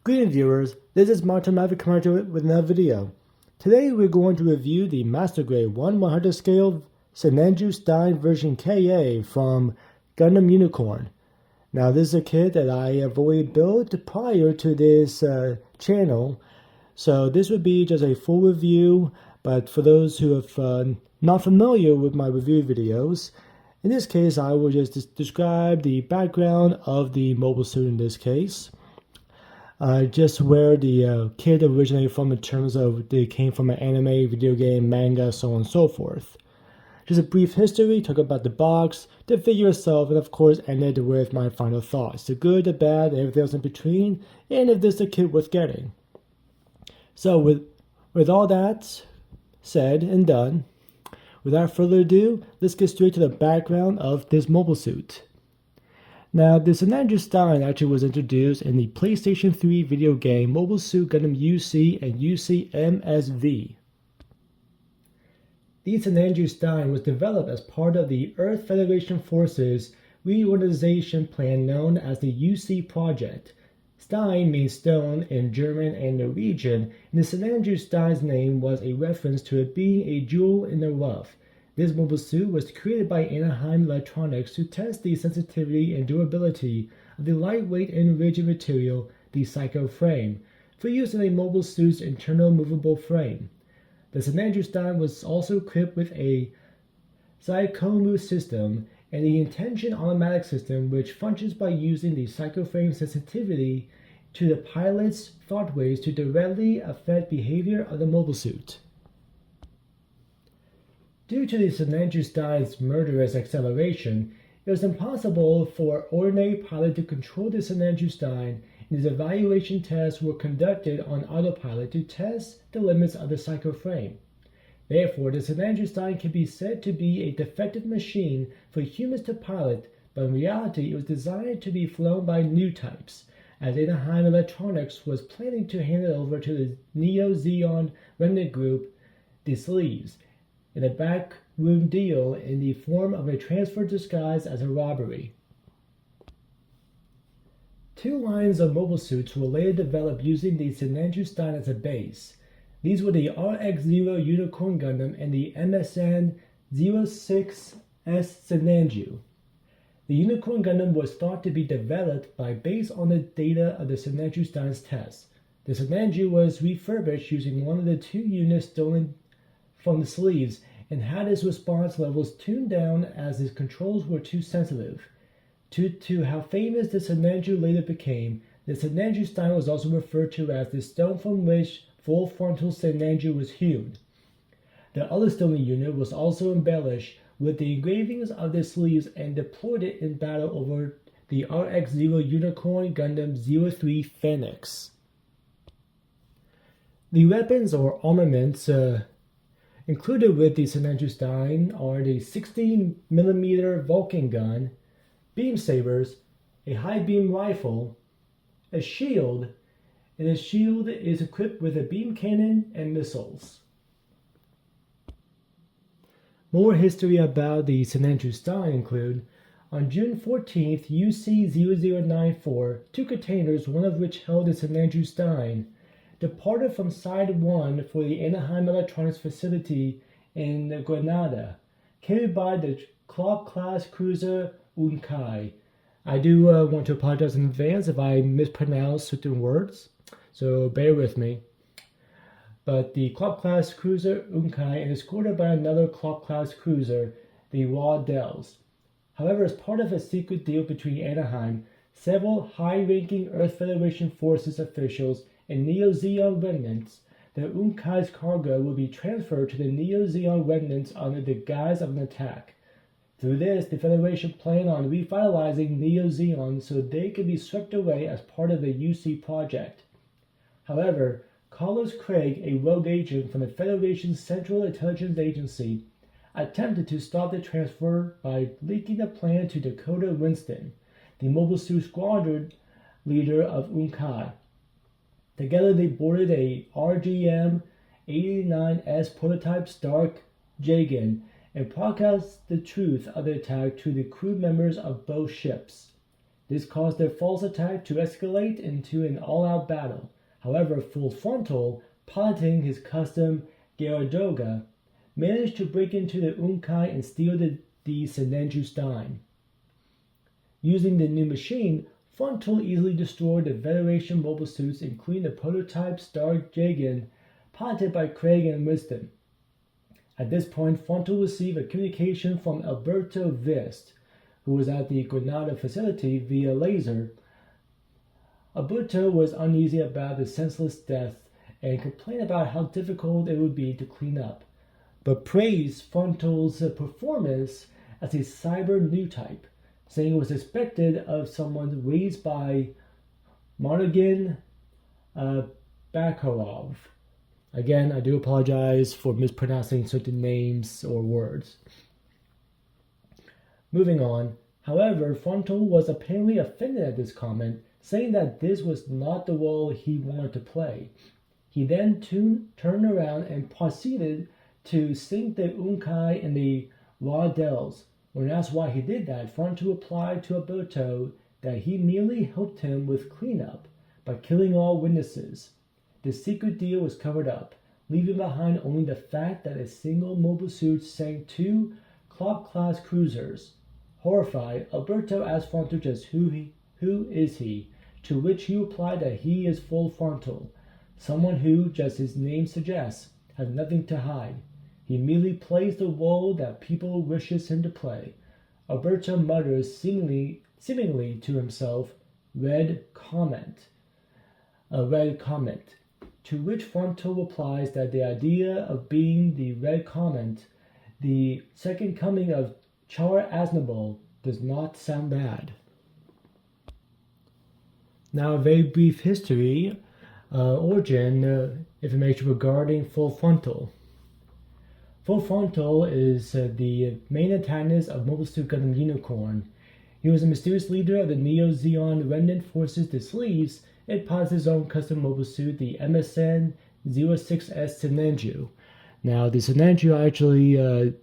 Greetings viewers, this is Martin Maverick coming with another video. Today we're going to review the Master Grade 1/100 scale Sinanju Stein version KA from Gundam Unicorn. Now this is a kit that I have already built prior to this channel, so this would be just a full review, but for those who are not familiar with my review videos, in this case I will just describe the background of the mobile suit in this case. Just where the kit originated from in terms of they came from an anime, video game, manga, so on and so forth. Just a brief history, talk about the box, the figure itself, and of course ended with my final thoughts. The good, the bad, and everything else in between, and if this is a kit worth getting. So with all that said and done, without further ado, let's get straight to the background of this mobile suit. Now, the Sinanju Stein actually was introduced in the PlayStation 3 video game Mobile Suit Gundam UC and UC MSV. The Sinanju Stein was developed as part of the Earth Federation Forces reorganization plan known as the UC Project. Stein means stone in German and Norwegian, and the Sinanju Stein's name was a reference to it being a jewel in the rough. This mobile suit was created by Anaheim Electronics to test the sensitivity and durability of the lightweight and rigid material, the Psycho frame, for use in a mobile suit's internal movable frame. The Sinanju Stein was also equipped with a Psychomu system and the intention automatic system, which functions by using the Psycho frame sensitivity to the pilot's thought waves to directly affect behavior of the mobile suit. Due to the Sinanju Stein's murderous acceleration, it was impossible for an ordinary pilot to control the Sinanju Stein, and his evaluation tests were conducted on autopilot to test the limits of the Psycho frame. Therefore, the Sinanju Stein can be said to be a defective machine for humans to pilot, but in reality it was designed to be flown by new types, as Anaheim Electronics was planning to hand it over to the Neo-Zeon remnant group, the Sleeves, in a backroom deal in the form of a transfer disguised as a robbery. Two lines of mobile suits were later developed using the Sinanju Stein as a base. These were the RX-93 Unicorn Gundam and the MSN-06S Sinanju. The Unicorn Gundam was thought to be developed based on the data of the Sinanju Stein's tests. The Sinanju was refurbished using one of the two units stolen from the Sleeves and had his response levels tuned down as his controls were too sensitive. Due to how famous the Sinanju later became, the Sinanju Stein was also referred to as the stone from which full frontal Sinanju was hewn. The other stolen unit was also embellished with the engravings of the Sleeves and deployed it in battle over the RX-0 Unicorn Gundam 03 Phoenix. The weapons or armaments included with the Sinanju Stein are the 16mm Vulcan gun, beam sabers, a high beam rifle, a shield, and the shield is equipped with a beam cannon and missiles. More history about the Sinanju Stein include: on June 14th, UC-0094, two containers, one of which held the Sinanju Stein, departed from Side 1 for the Anaheim Electronics facility in Grenada, carried by the Klopp-class cruiser Unkai. I do want to apologize in advance if I mispronounce certain words, so bear with me. But the Klopp-class cruiser Unkai and escorted by another Klopp-class cruiser, the Waddell's. However, as part of a secret deal between Anaheim, several high-ranking Earth Federation Forces officials and Neo-Zeon remnants, the Unkai's cargo will be transferred to the Neo-Zeon remnants under the guise of an attack. Through this, the Federation planned on revitalizing Neo-Zeon so they could be swept away as part of the UC project. However, Carlos Craig, a rogue agent from the Federation's Central Intelligence Agency, attempted to stop the transfer by leaking the plan to Dakota Winston, the Mobile Suit Squadron leader of Unkai. Together they boarded a RGM-89S prototype Stark Jagan and broadcast the truth of the attack to the crew members of both ships. This caused their false attack to escalate into an all-out battle. However, Full Frontal, piloting his custom Gyaradoga, managed to break into the Unkai and steal the Sinanju Stein. Using the new machine, Frontal easily destroyed the Federation mobile suits, including the prototype Star Jagan, piloted by Craig and Wisdom. At this point, Frontal received a communication from Alberto Vist, who was at the Granada facility via laser. Alberto was uneasy about the senseless death and complained about how difficult it would be to clean up, but praised Frontal's performance as a cyber new type, saying it was expected of someone raised by Monaghan Bakharov. Again, I do apologize for mispronouncing certain names or words. Moving on, however, Frontal was apparently offended at this comment, saying that this was not the role he wanted to play. He then turned around and proceeded to sink the Unkai in the raw dells. When asked why he did that, Frontal replied to Alberto that he merely helped him with cleanup by killing all witnesses. The secret deal was covered up, leaving behind only the fact that a single mobile suit sank 2 Klopp-class cruisers. Horrified, Alberto asked Frontal just who is he, to which he replied that he is Full Frontal, someone who, just his name suggests, has nothing to hide. He merely plays the role that people wishes him to play. Alberto mutters seemingly to himself, red comment, to which Frontal replies that the idea of being the red comment, the second coming of Char Aznable, does not sound bad. Now, a very brief history, origin information regarding Full Frontal. Full Frontal is the main antagonist of Mobile Suit Gundam Unicorn. He was a mysterious leader of the Neo-Zeon Remnant Forces, the Sleeves, and pilots his own custom mobile suit, the MSN-06S Sinanju. Now, the Sinanju I actually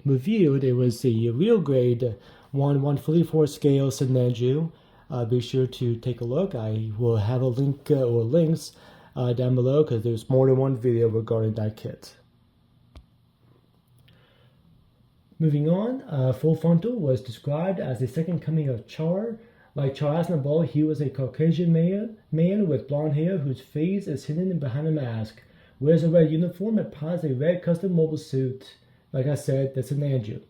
reviewed. It was the real grade 1/144 scale Sinanju. Be sure to take a look. I will have a link or links down below because there's more than one video regarding that kit. Moving on, Full Frontal was described as the second coming of Char. Like Char Aznable, he was a Caucasian man with blonde hair whose face is hidden behind a mask, wears a red uniform and pilots a red custom mobile suit, like I said, the Sinanju.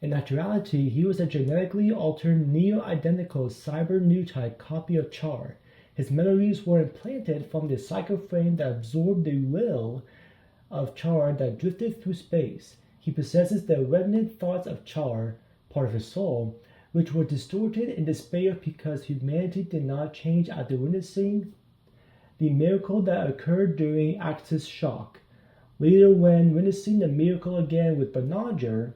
In actuality, he was a genetically altered neo-identical cyber new type copy of Char. His memories were implanted from the psychoframe that absorbed the will of Char that drifted through space. He possesses the remnant thoughts of Char, part of his soul, which were distorted in despair because humanity did not change after witnessing the miracle that occurred during Axis shock. Later, when witnessing the miracle again with Banshee,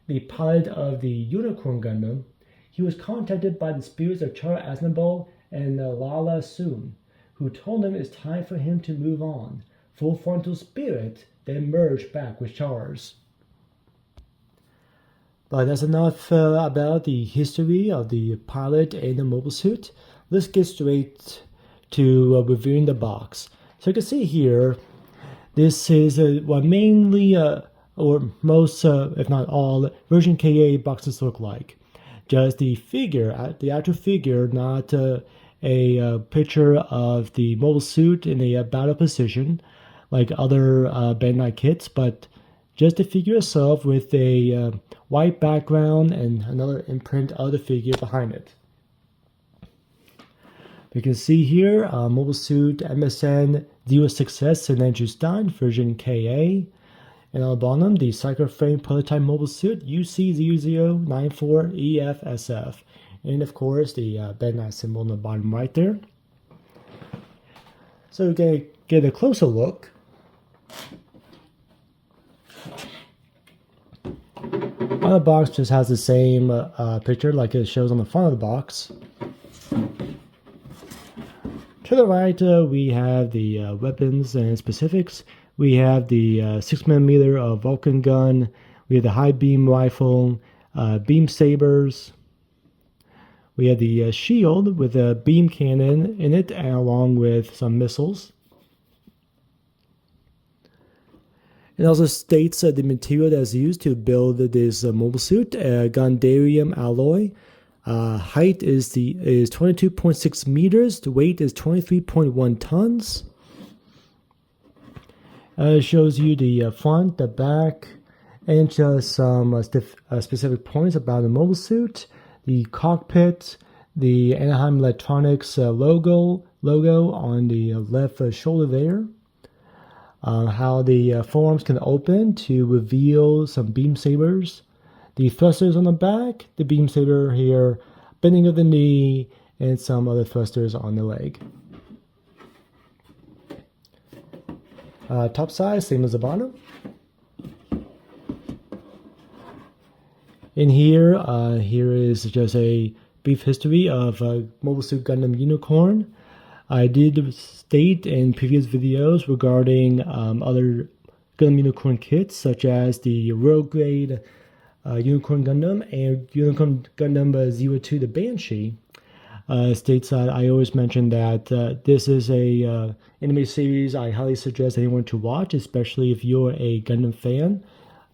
the pilot of the Unicorn Gundam, he was contacted by the spirits of Char Aznable and Lala Soon, who told him it's time for him to move on. Full Frontal spirit then merged back with Char's. But that's enough about the history of the pilot and the mobile suit. Let's get straight to reviewing the box. So you can see here, this is what mainly, or most, if not all, version KA boxes look like. Just the figure, the actual figure, not a picture of the mobile suit in a battle position like other Bandai kits, but just the figure itself with a white background and another imprint of the figure behind it. You can see here, Mobile Suit MSN-06S Sinanju Stein version KA. And on the bottom, the Psychoframe Prototype Mobile Suit UC0094EFSF. And of course, the Bandai symbol on the bottom right there. So we can get a closer look. On the box just has the same picture like it shows on the front of the box. To the right, we have the weapons and specifics. We have the 6mm Vulcan gun. We have the high beam rifle, beam sabers. We have the shield with a beam cannon in it, along with some missiles. It also states the material that's used to build this mobile suit, Gundam alloy. Height is 22.6 meters. The weight is 23.1 tons. It shows you the front, the back, and just some specific points about the mobile suit. The cockpit, the Anaheim Electronics logo on the left shoulder there. How the forearms can open to reveal some beam sabers. The thrusters on the back, the beam saber here, bending of the knee, and some other thrusters on the leg. Top side, same as the bottom. In here, here is just a brief history of Mobile Suit Gundam Unicorn. I did state in previous videos regarding other Gundam Unicorn kits, such as the Royal Grade Unicorn Gundam and Unicorn Gundam 02, the Banshee. States that I always mention that this is a anime series I highly suggest anyone to watch, especially if you're a Gundam fan.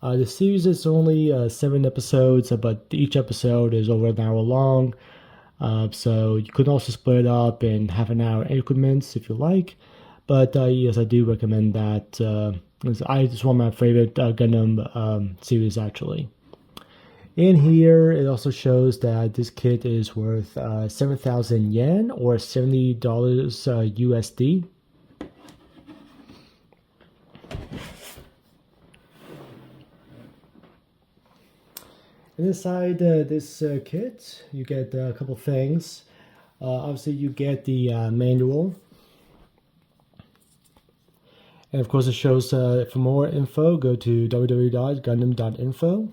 The series is only 7 episodes, but each episode is over an hour long. So you could also split it up in half-an-hour increments if you like. But yes, I do recommend that. It's one of my favorite Gundam series, actually. In here, it also shows that this kit is worth 7,000 yen or $70 USD. And inside this kit, you get a couple things. Obviously, you get the manual. And of course, it shows for more info, go to www.gundam.info.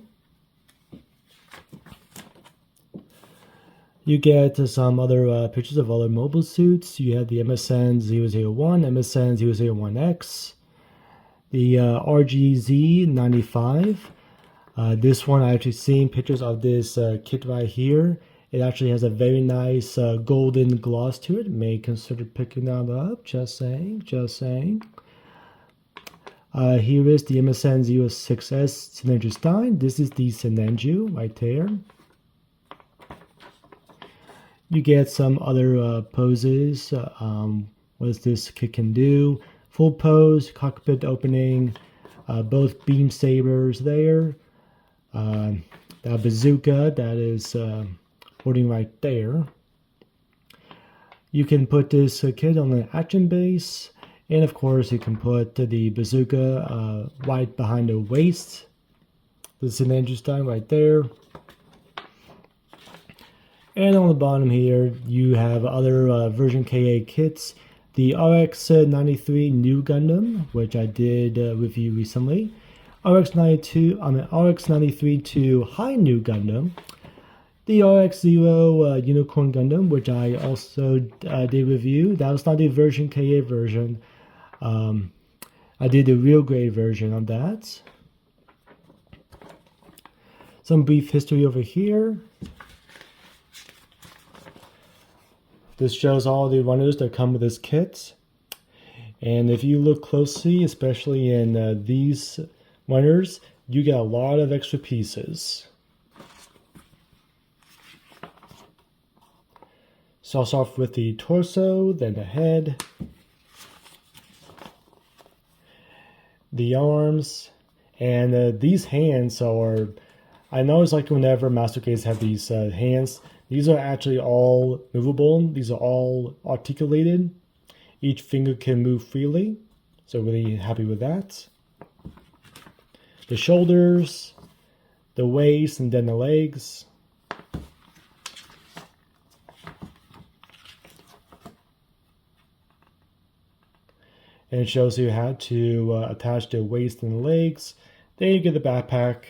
You get some other pictures of other mobile suits. You have the MSN 001, MSN 001X, the RGZ-95. This one, I actually seen pictures of this kit right here. It actually has a very nice golden gloss to it. May consider picking that up. Just saying, just saying. Here is the MSN 06S Sinanju Stein. This is the Sinanju right there. You get some other poses. What this kit can do. Full pose, cockpit opening, both beam sabers there. That bazooka that is holding right there. You can put this kit on an action base, and of course you can put the bazooka right behind the waist. The Sinanju Stein right there. And on the bottom here, you have other version KA kits. The RX-93 Nu Gundam, which I did review recently. RX-93 to High Nu Gundam. The RX-0 Unicorn Gundam, which I also did review. That was not the version KA version. I did the real grade version of that. Some brief history over here. This shows all the runners that come with this kit. And if you look closely, especially in these runners, you get a lot of extra pieces. Starts off with the torso, then the head, the arms, and these hands are, I know it's like whenever Master Grades have these hands, these are actually all movable. These are all articulated. Each finger can move freely. So really happy with that. The shoulders, the waist, and then the legs. And it shows you how to attach the waist and the legs. Then you get the backpack.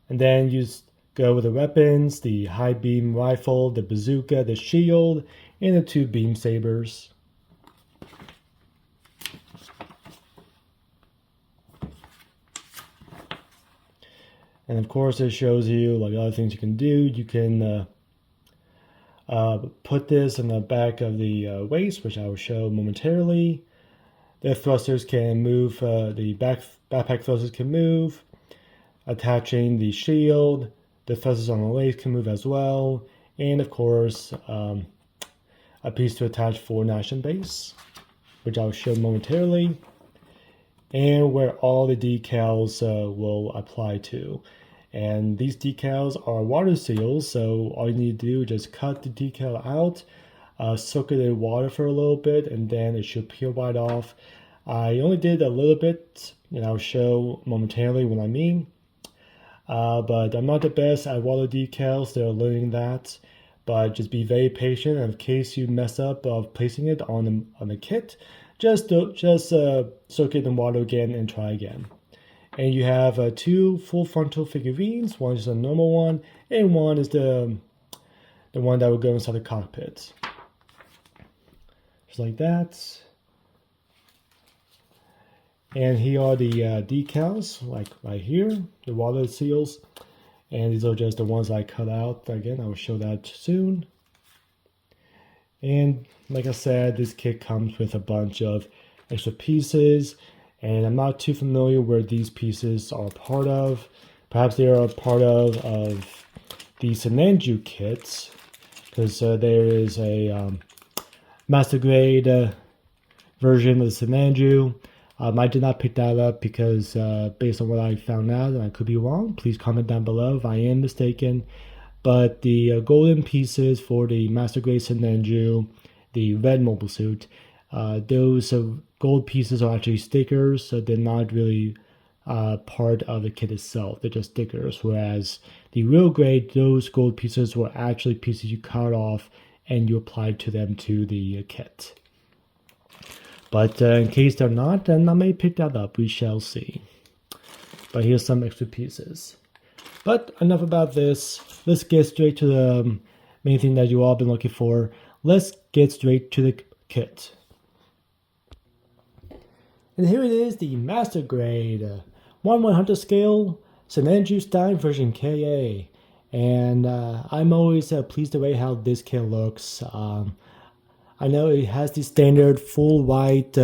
And then you go with the weapons, the high beam rifle, the bazooka, the shield, and the 2 beam sabers. And of course, it shows you like other things you can do. You can put this in the back of the waist, which I will show momentarily. The thrusters can move, the backpack thrusters can move, attaching the shield. The thrusters on the waist can move as well. And of course, a piece to attach for Nation base, which I'll show momentarily. And where all the decals will apply to. And these decals are water seals, so all you need to do is just cut the decal out, soak it in water for a little bit, and then it should peel right off. I only did a little bit, and I'll show momentarily what I mean. But I'm not the best at water decals, they're learning that. But just be very patient, and in case you mess up of placing it on the kit, just soak it in water again and try again. And you have two full frontal figurines. One is a normal one, and one is the one that will go inside the cockpit. Just like that. And here are the decals, like right here, the water seals. And these are just the ones I cut out. Again, I will show that soon. And like I said, this kit comes with a bunch of extra pieces. And I'm not too familiar where these pieces are part of. Perhaps they are part of the Sinanju kits, because there is a master grade version of the Sinanju. I did not pick that up because based on what I found out, and I could be wrong, please comment down below if I am mistaken. But the golden pieces for the master grade Sinanju, the red mobile suit, those gold pieces are actually stickers, so they're not really part of the kit itself. They're just stickers, whereas the real grade, those gold pieces were actually pieces you cut off and you applied to them to the kit. But in case they're not, then I may pick that up. We shall see. But here's some extra pieces. But enough about this. Let's get straight to the main thing that you all been looking for. Let's get straight to the kit. And here it is, the Master Grade 1/100 scale Sinanju Stein version KA. And I'm always pleased the way how this kit looks. I know it has the standard full white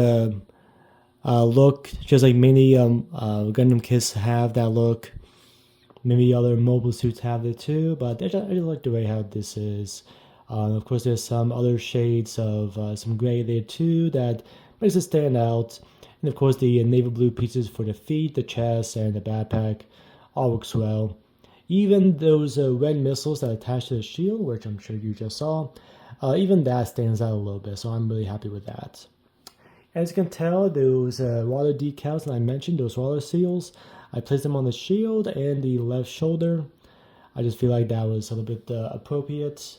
look, just like many Gundam kits have that look. Maybe other mobile suits have it too, but I just like the way how this is. Of course, there's some other shades of some gray there too that makes it stand out. And of course, the navy blue pieces for the feet, the chest, and the backpack all works well. Even those red missiles that attach to the shield, which I'm sure you just saw, even that stands out a little bit, so I'm really happy with that. As you can tell, those water decals that I mentioned, those water seals, I placed them on the shield and the left shoulder. I just feel like that was a little bit appropriate.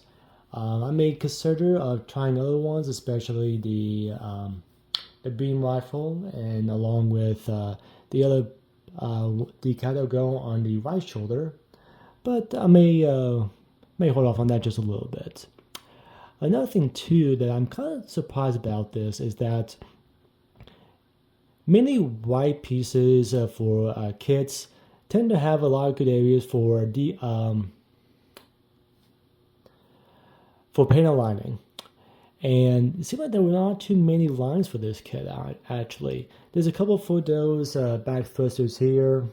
I may consider trying other ones, especially the beam rifle, and along with the other decal that will go on the right shoulder. But I may hold off on that just a little bit. Another thing too that I'm kind of surprised about this is that many white pieces for kits tend to have a lot of good areas for paint lining. And it seemed like there were not too many lines for this kit actually. There's a couple for those back thrusters here.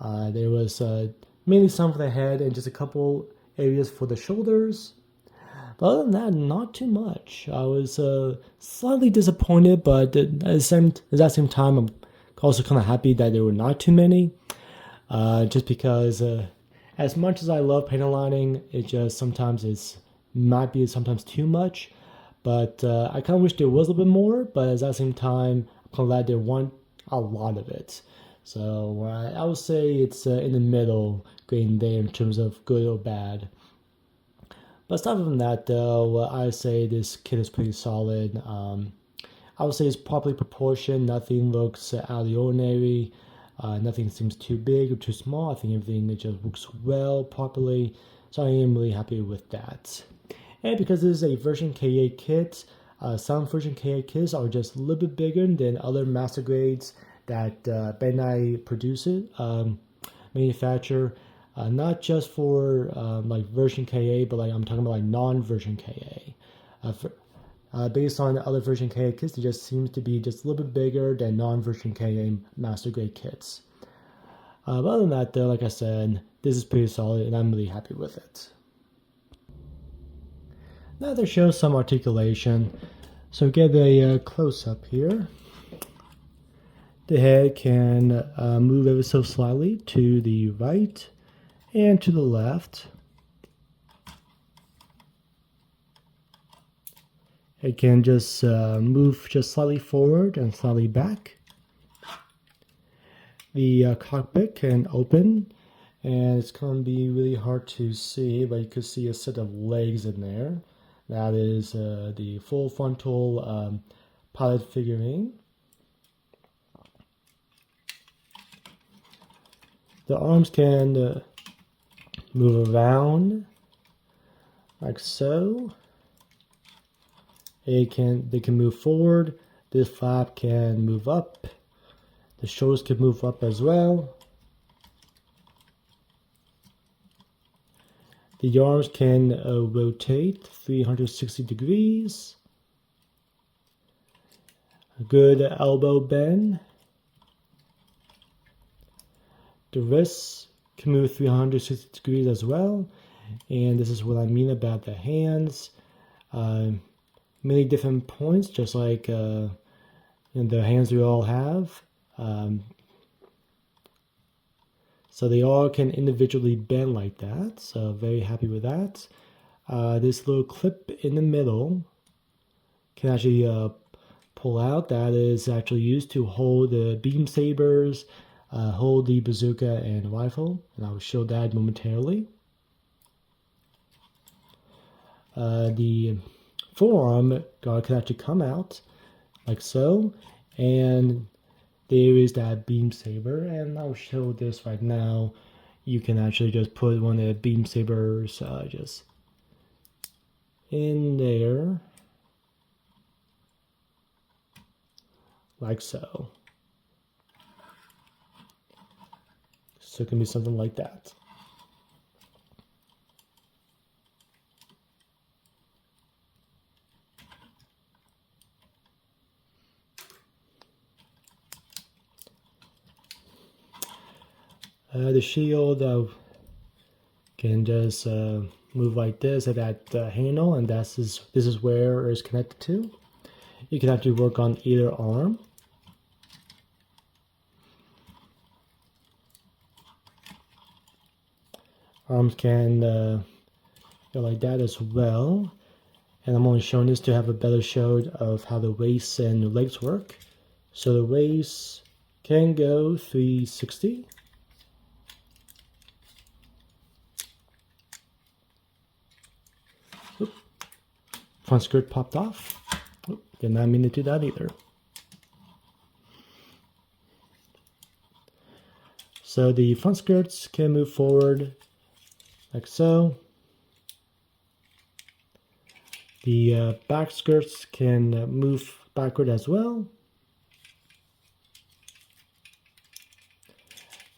There was mainly some for the head and just a couple areas for the shoulders. But other than that, not too much. I was slightly disappointed, but at the same time, I'm also kind of happy that there were not too many. Just because as much as I love paint lining, it just sometimes might be sometimes too much. But I kind of wish there was a little bit more, but at the same time, I'm glad there weren't a lot of it. So I would say it's in the middle grade there in terms of good or bad. But aside from that, though, I say this kit is pretty solid. I would say it's properly proportioned. Nothing looks out of the ordinary. Nothing seems too big or too small. I think everything just works well, properly. So I am really happy with that. And because this is a version KA kit, some version KA kits are just a little bit bigger than other master grades that Bandai produces. manufacturer, not just for like version KA, but like I'm talking about like non-version KA. Based on other version KA kits, it just seems to be just a little bit bigger than non-version KA master grade kits. But other than that, though, like I said, this is pretty solid, and I'm really happy with it. Now they show some articulation, so get a close-up here. The head can move ever so slightly to the right and to the left. It can just move just slightly forward and slightly back. The cockpit can open, and it's going to be really hard to see, but you could see a set of legs in there. That is the full frontal pilot figurine. The arms can move around like so. They can move forward. This flap can move up. The shoulders can move up as well. The arms can rotate 360 degrees. A good elbow bend. The wrists can move 360 degrees as well. And this is what I mean about the hands. Many different points, just like in the hands we all have. So they all can individually bend like that. So very happy with that. This little clip in the middle can actually pull out. That is actually used to hold the beam sabers, hold the bazooka and rifle. And I will show that momentarily. The forearm guard can actually come out like so, and there is that beam saber, and I'll show this right now. You can actually just put one of the beam sabers just in there like so. So it can be something like that. The shield can just move like this at that handle, and this is where it's connected to. You can actually work on either arm. Arms can go like that as well. And I'm only showing this to have a better show of how the waist and the legs work. So the waist can go 360. Oop. Front skirt popped off. Oop. Did not mean to do that either. So the front skirts can move forward like so. The back skirts can move backward as well.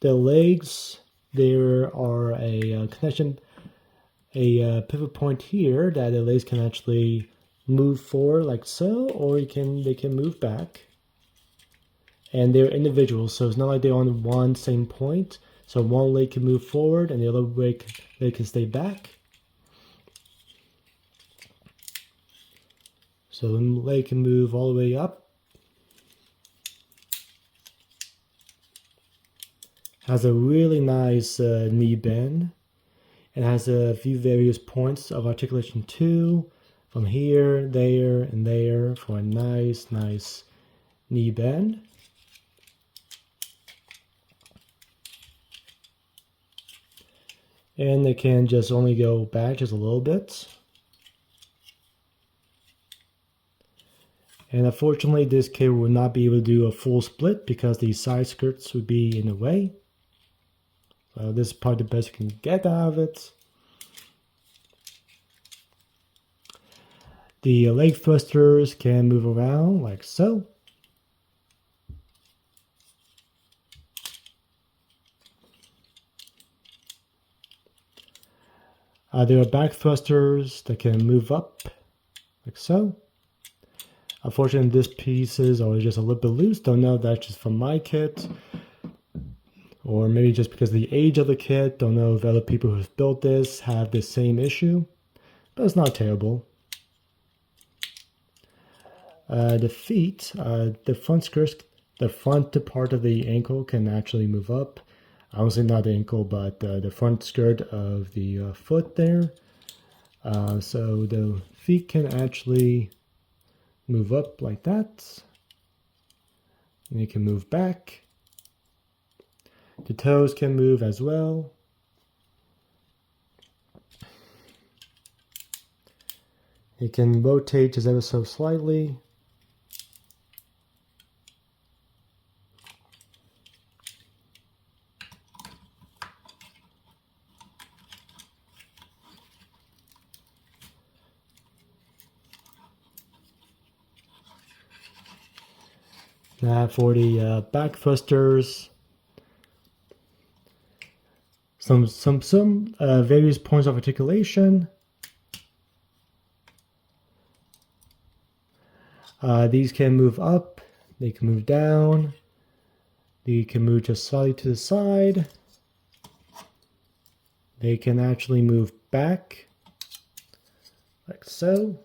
The legs, there are a connection, a pivot point here that the legs can actually move forward like so, or they can move back. And they're individual, so it's not like they're on one same point. So one leg can move forward and the other leg can stay back. So the leg can move all the way up. Has a really nice knee bend. It has a few various points of articulation too. From here, there, and there for a nice knee bend. And they can just only go back just a little bit. And unfortunately, this kit will not be able to do a full split because the side skirts would be in the way. So this is probably the best you can get out of it. The leg thrusters can move around like so. There are back thrusters that can move up, like so. Unfortunately, this pieces are just a little bit loose. Don't know if that's just from my kit, or maybe just because of the age of the kit. Don't know if other people who've built this have the same issue, but it's not terrible. The feet, the front skirts, the front part of the ankle can actually move up. Obviously not the ankle, but the front skirt of the foot there. So the feet can actually move up like that. And they can move back. The toes can move as well. It can rotate just ever so slightly. For the back thrusters, some various points of articulation. These can move up, they can move down, they can move just slightly to the side. They can actually move back, like so.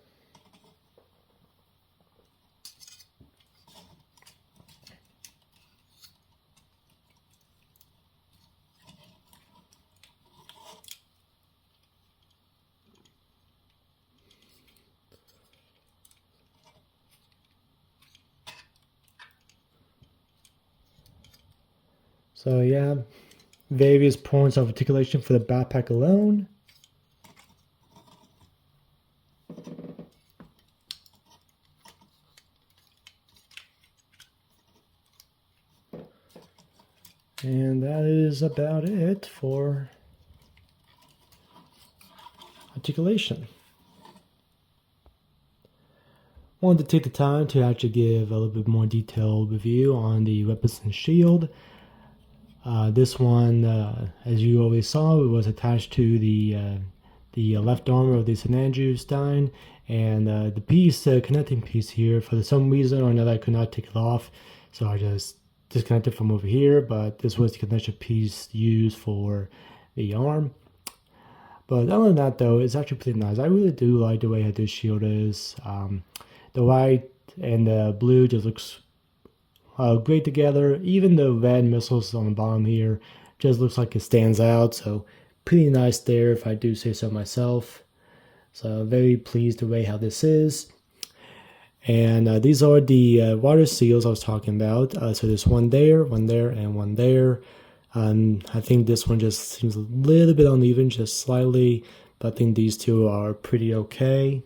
So yeah, various points of articulation for the backpack alone. And that is about it for articulation. Wanted to take the time to actually give a little bit more detailed review on the weapons and shield. This one, as you always saw, it was attached to the left arm of the Sinanju Stein, and the piece, connecting piece here, for some reason or another, I could not take it off, so I just disconnected from over here. But this was the connection piece used for the arm. But other than that, though, it's actually pretty nice. I really do like the way this shield is. The white and the blue just looks great together. Even the red missiles on the bottom here just looks like it stands out. So pretty nice there, if I do say so myself. So very pleased the way how this is. And these are the water seals I was talking about. So there's one there, and one there. I think this one just seems a little bit uneven, just slightly, but I think these two are pretty okay.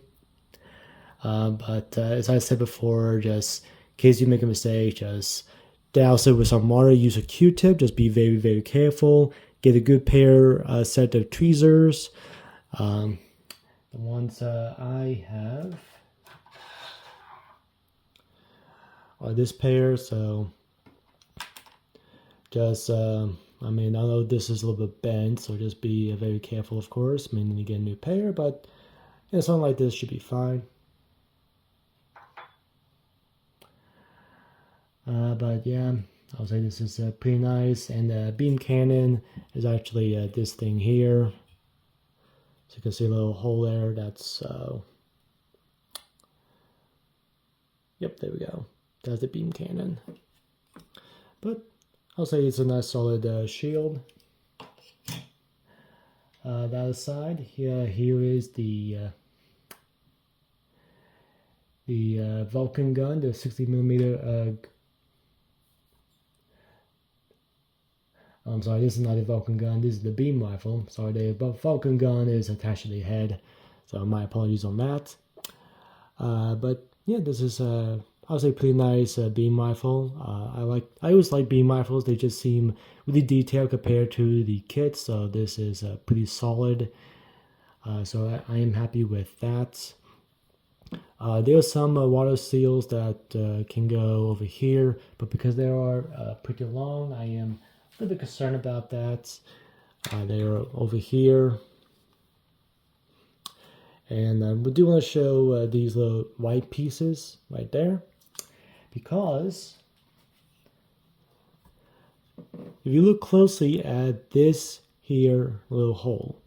But as I said before, just in case you make a mistake, just douse it with some water, use a Q-tip, just be very, very careful. Get a good set of tweezers. The ones I have are this pair, so just, I know this is a little bit bent, so just be very careful, of course. Maybe you get a new pair, but something like this should be fine. But yeah, I'll say this is pretty nice. And the beam cannon is actually this thing here. So you can see a little hole there. That's, yep, there we go. That's the beam cannon. But I'll say it's a nice solid shield. That aside, here is the Vulcan gun, the 60mm. I'm sorry, this is not a Vulcan gun, this is the beam rifle. Sorry, the Vulcan gun is attached to the head, so my apologies on that. But yeah, this is I'll say pretty nice beam rifle. I always like beam rifles. They just seem really detailed compared to the kit, so this is pretty solid. So I am happy with that. There are some water seals that can go over here, but because they are pretty long, I am a little bit concerned about that. They are over here. And we do want to show these little white pieces right there, because if you look closely at this here little hole,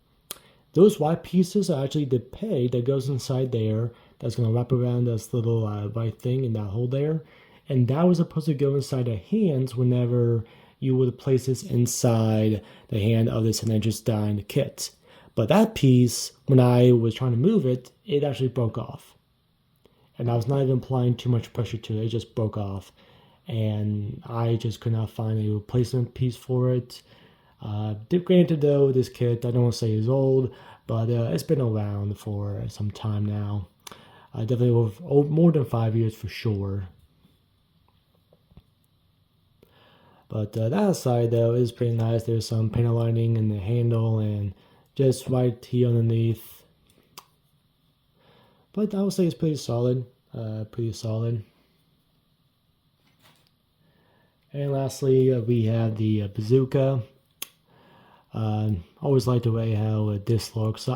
those white pieces are actually the peg that goes inside there that's going to wrap around this little white thing in that hole there. And that was supposed to go inside the hands whenever you would place this inside the hand of the Sinanju Stein kit. But that piece, when I was trying to move it, it actually broke off. And I was not even applying too much pressure to it, it just broke off. And I just could not find a replacement piece for it. Granted though, this kit, I don't want to say is old, but it's been around for some time now. Definitely more than 5 years for sure. But that aside though, is pretty nice. There's some panel lining in the handle and just right here underneath. But I would say it's pretty solid. And lastly, we have the bazooka. Always like the way how this looks.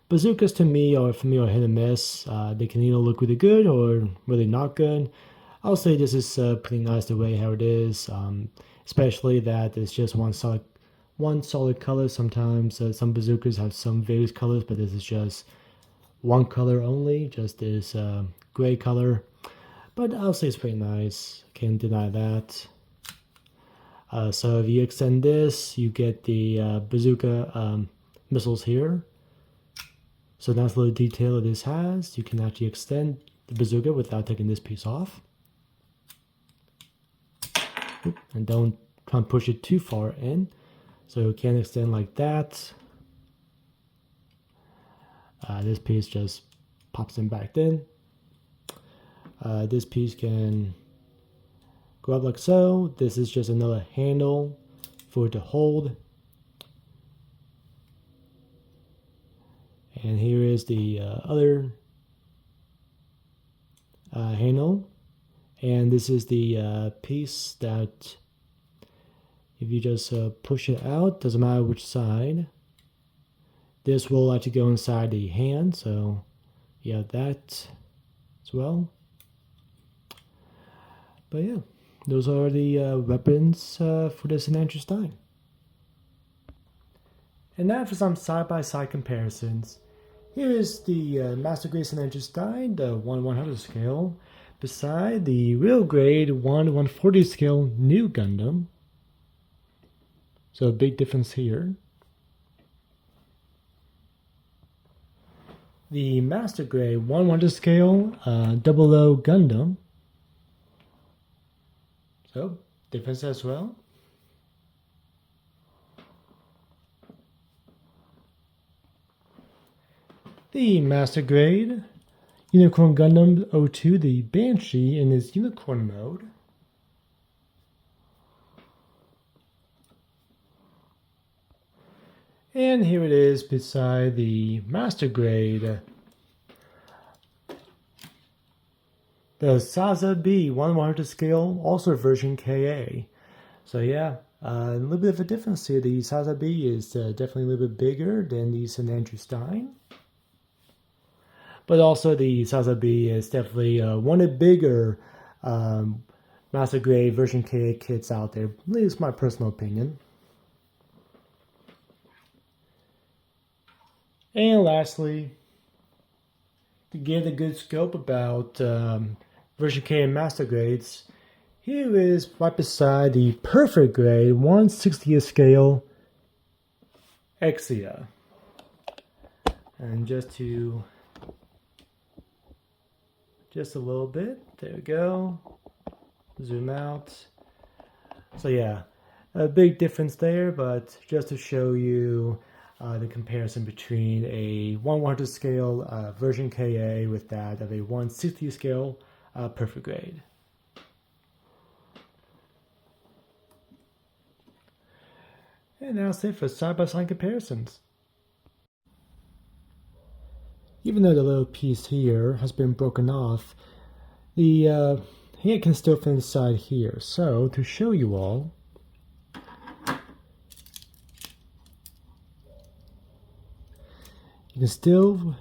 Bazookas to me are hit and miss. They can either look really good or really not good. I'll say this is pretty nice the way how it is. Especially that it's just one solid color. Sometimes some bazookas have some various colors, but this is just one color only, just this gray color. But I'll say it's pretty nice, can't deny that. So if you extend this, you get the bazooka missiles here. So that's a little detail that this has. You can actually extend the bazooka without taking this piece off. And don't try and push it too far in. So you can extend like that. This piece just pops in back in. This piece can go up like so. This is just another handle for it to hold. And here is the other handle. And this is the piece that if you just push it out, doesn't matter which side, this will actually go inside the hand. So you have that as well. But yeah, those are the weapons for the Sinanju Stein. And now for some side-by-side comparisons. Here is the Master Grade Sinanju Stein, the 1/100 scale, beside the real grade 1/140 scale Nu Gundam. So a big difference here. The Master Grade 1/100 scale 00 Gundam. So difference as well. The Master Grade Unicorn Gundam 02, the Banshee in its Unicorn mode. And here it is beside the Master Grade, the Sazabi 1/100 scale, also version KA. So yeah, a little bit of a difference here. The Sazabi is definitely a little bit bigger than the Sinanju Stein. But also the Sazabi is definitely one of the bigger Master Grade version KA kits out there. At least my personal opinion. And lastly, to give a good scope about version K and Master Grades, here is right beside the Perfect Grade 1/60th scale Exia. And just a little bit, there we go, zoom out. So yeah, a big difference there, but just to show you the comparison between a 1/100 scale version KA with that of a 1/60 scale Perfect Grade. And that's it for side-by-side comparisons. Even though the little piece here has been broken off, the hand can still fit inside here. So to show you all, you can still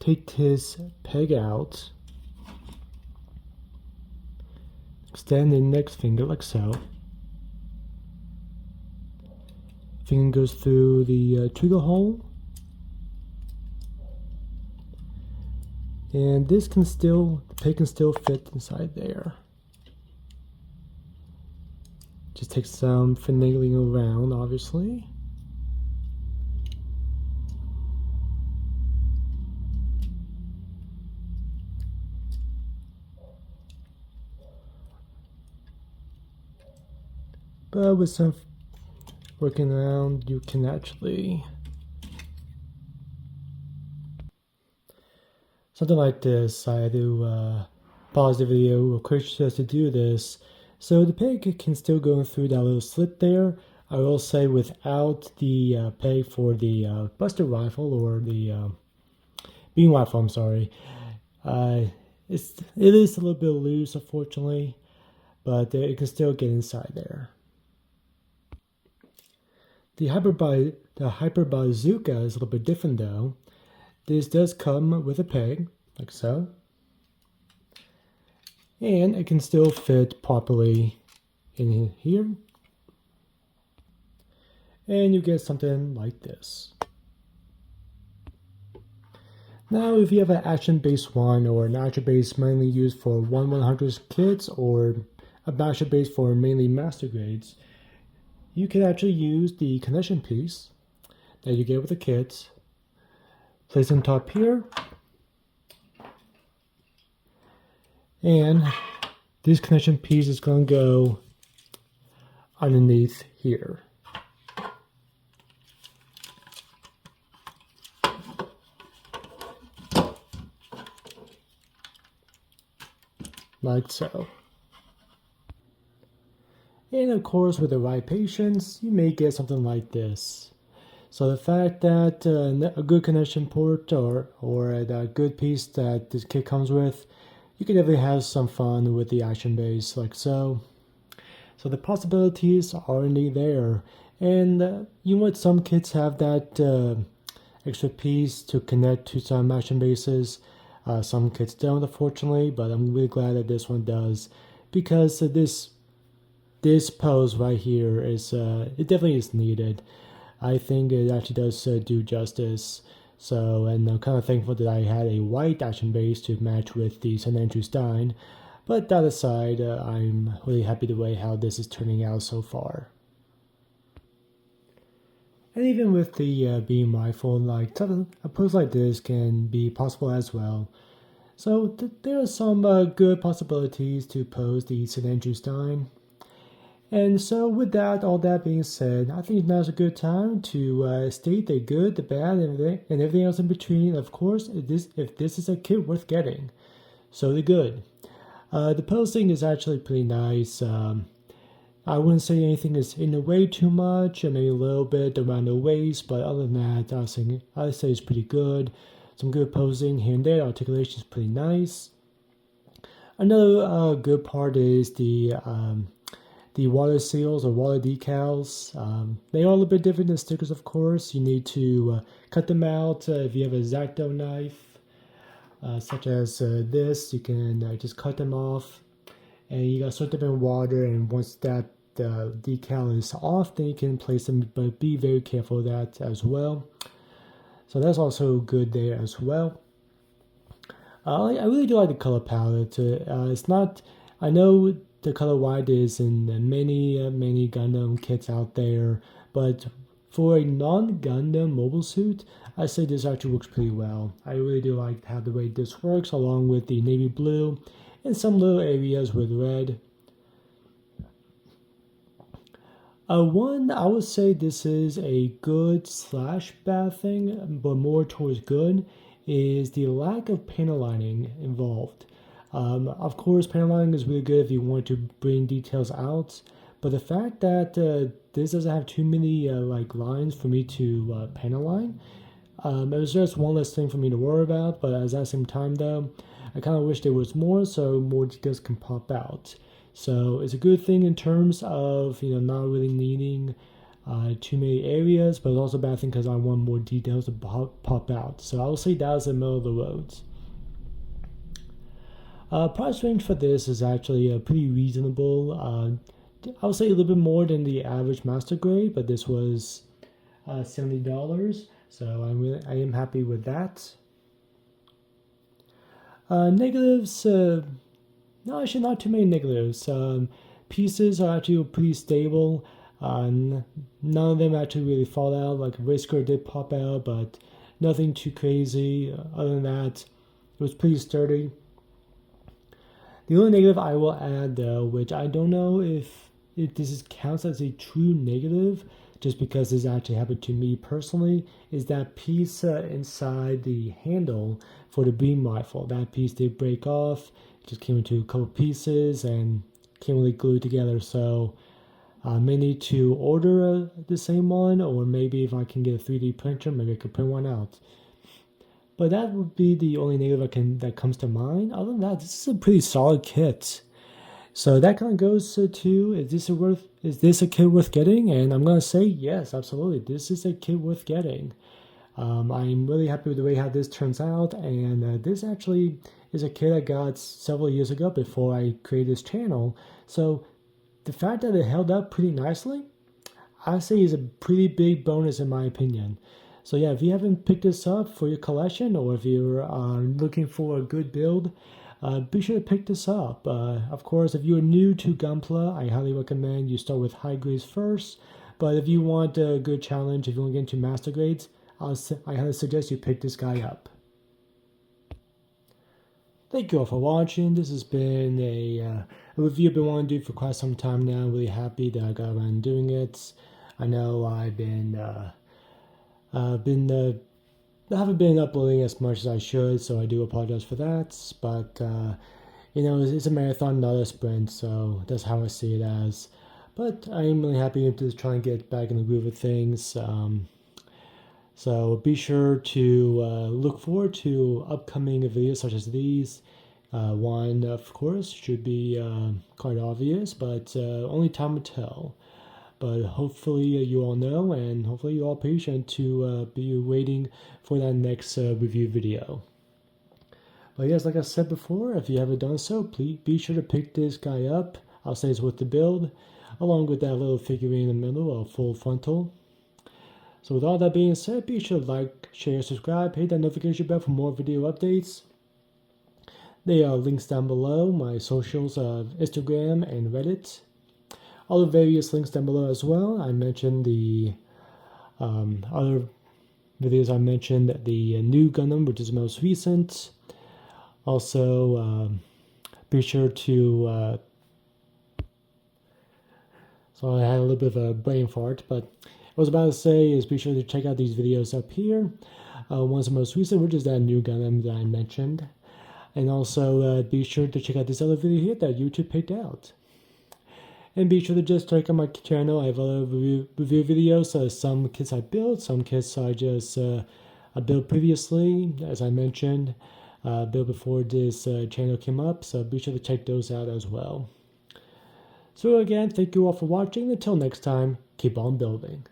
take this peg out, extend the next finger like so. Finger goes through the trigger hole, and the peg can still fit inside there. Just takes some finagling around, obviously. But with some working around, you can actually something like this. I do pause the video real quick just to do this. So the peg can still go through that little slit there. I will say without the peg for the Buster rifle or the beam rifle, I'm sorry. It is a little bit loose, unfortunately, but it can still get inside there. The Hyper Bazooka is a little bit different though. This does come with a peg, like so. And it can still fit properly in here. And you get something like this. Now, if you have an action-based one or an action-based mainly used for 1/100 kits or a Banshee base for mainly master grades, you can actually use the connection piece that you get with the kit. Place on top here. And this connection piece is going to go underneath here. Like so. And of course, with the right patience, you may get something like this. So the fact that a good connection port or a good piece that this kit comes with, you can definitely have some fun with the action base like so. So the possibilities are indeed there. And some kits have that extra piece to connect to some action bases. Some kits don't, unfortunately, but I'm really glad that this one does, because this pose right here is it definitely is needed. I think it actually does do justice. So, and I'm kind of thankful that I had a white action base to match with the Sinanju Stein. But that aside, I'm really happy the way how this is turning out so far. And even with the beam rifle, like a pose like this can be possible as well. So there are some good possibilities to pose the Sinanju Stein. And so with that, all that being said, I think now's a good time to state the good, the bad, and everything else in between. Of course, if this is a kit worth getting. So the good. The posing is actually pretty nice. I wouldn't say anything is in the way too much, and maybe a little bit around the waist, but other than that, I'd say it's pretty good. Some good posing here and there. Articulation is pretty nice. Another good part is the water seals or water decals. They are a little bit different than stickers, of course. You need to cut them out. If you have a X-Acto knife, such as this, you can just cut them off. And you got to soak them in water, and once that decal is off, then you can place them, but be very careful of that as well. So that's also good there as well. I really do like the color palette. It's not, I know the color white is in many Gundam kits out there, but for a non-Gundam mobile suit, I say this actually works pretty well. I really do like how the way this works, along with the navy blue and some little areas with red. One, I would say this is a good / bad thing, but more towards good, is the lack of panel lining involved. Of course, panel lining is really good if you want to bring details out, but the fact that this doesn't have too many lines for me to panel line, it was just one less thing for me to worry about. But at the same time, though, I kind of wish there was more, so more details can pop out. So it's a good thing in terms of not really needing too many areas, but it's also a bad thing because I want more details to pop out. So I will say that was the middle of the roads. Price range for this is actually pretty reasonable. I would say a little bit more than the average master grade, but this was $70, so I am happy with that. Negatives, no, actually not too many negatives. Pieces are actually pretty stable. None of them actually really fall out. Like Whisker did pop out, but nothing too crazy. Other than that, it was pretty sturdy. The only negative I will add, though, which I don't know if this counts as a true negative, just because this actually happened to me personally, is that piece inside the handle for the beam rifle. That piece did break off. It just came into a couple pieces and can't really glue together. So I may need to order the same one, or maybe if I can get a 3D printer, maybe I could print one out. But that would be the only negative that comes to mind. Other than that, this is a pretty solid kit. So that kind of goes to, is this a kit worth getting? And I'm going to say yes, absolutely. This is a kit worth getting. I'm really happy with the way how this turns out. And this actually is a kit I got several years ago before I created this channel. So the fact that it held up pretty nicely, I say is a pretty big bonus in my opinion. So yeah, if you haven't picked this up for your collection, or if you're looking for a good build, be sure to pick this up. Of course, if you're new to Gunpla, I highly recommend you start with high grades first. But if you want a good challenge, if you want to get into master grades, I highly suggest you pick this guy up. Thank you all for watching. This has been a review I've been wanting to do for quite some time now. I'm really happy that I got around doing it. I know I haven't been uploading as much as I should, so I do apologize for that. But it's a marathon, not a sprint, so that's how I see it as. But I am really happy to try and get back in the groove of things. So be sure to look forward to upcoming videos such as these. One, of course, should be quite obvious, but only time will tell. But hopefully you all know, and hopefully you're all patient to be waiting for that next review video. But yes, like I said before, if you haven't done so, please be sure to pick this guy up. I'll say it's worth the build, along with that little figurine in the middle, a full frontal. So with all that being said, be sure to like, share, subscribe, hit that notification bell for more video updates. There are links down below, my socials of Instagram and Reddit. All the various links down below as well. I mentioned the other videos. I mentioned the Nu Gundam, which is the most recent. Also, be sure to... so I had a little bit of a brain fart, but what I was about to say is be sure to check out these videos up here. One's the most recent, which is that Nu Gundam that I mentioned. And also be sure to check out this other video here that YouTube picked out. And be sure to just check out my channel. I have other review videos. Some kits I built, some kits I just I built previously, as I mentioned, built before this channel came up. So be sure to check those out as well. So again, thank you all for watching. Until next time, keep on building.